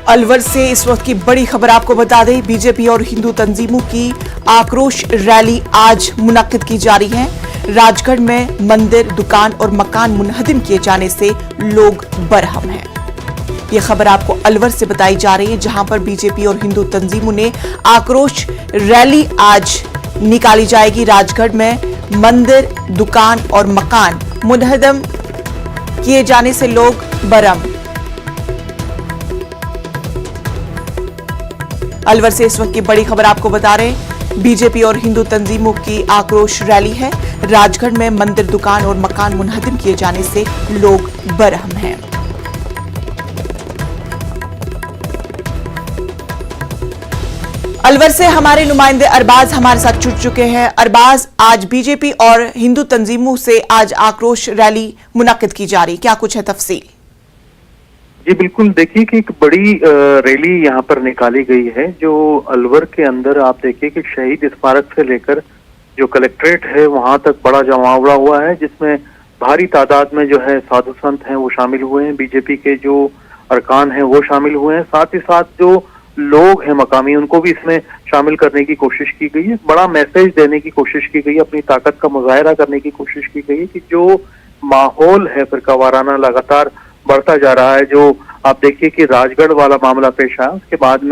अलवर से इस वक्त की बड़ी खबर आपको बता दें, बीजेपी और हिंदू तंजीमों की आक्रोश रैली आज मुनक्किद की जा रही है। राजगढ़ में मंदिर, दुकान और मकान मुनहदिम किए जाने से लोग बरहम हैं। ये खबर आपको अलवर से बताई जा रही है, जहां पर बीजेपी और हिंदू तंजीमों ने आक्रोश रैली आज निकाली जाएगी। राजगढ़ में मंदिर, दुकान और मकान मुनहदिम किए जाने से लोग बरहम। अलवर से इस वक्त की बड़ी खबर आपको बता रहे हैं, बीजेपी और हिंदू तंजीमों की आक्रोश रैली है। राजगढ़ में मंदिर, दुकान और मकान मुनहदिम किए जाने से लोग बरहम हैं। अलवर से हमारे नुमाइंदे अरबाज हमारे साथ जुड़ चुके हैं। अरबाज, आज बीजेपी और हिंदू तंजीमों से आज आक्रोश रैली मुनक्किद की जा रही, क्या कुछ है तफसील? जी बिल्कुल, देखिए कि एक बड़ी रैली यहाँ पर निकाली गई है। जो अलवर के अंदर आप देखिए कि शहीद स्मारक से लेकर जो कलेक्ट्रेट है वहां तक बड़ा जमावड़ा हुआ है, जिसमें भारी तादाद में जो है साधु संत हैं वो शामिल हुए हैं, बीजेपी के जो अरकान हैं वो शामिल हुए हैं, साथ ही साथ जो लोग हैं मकामी उनको भी इसमें शामिल करने की कोशिश की गई है। बड़ा मैसेज देने की कोशिश की गई है, अपनी ताकत का मुजाहरा करने की कोशिश की गई है कि जो माहौल है फिरका वाराना लगातार बढ़ता जा रहा है। जो आप देखिए कि राजगढ़ वाला मामला पेश आया, उसके बाद में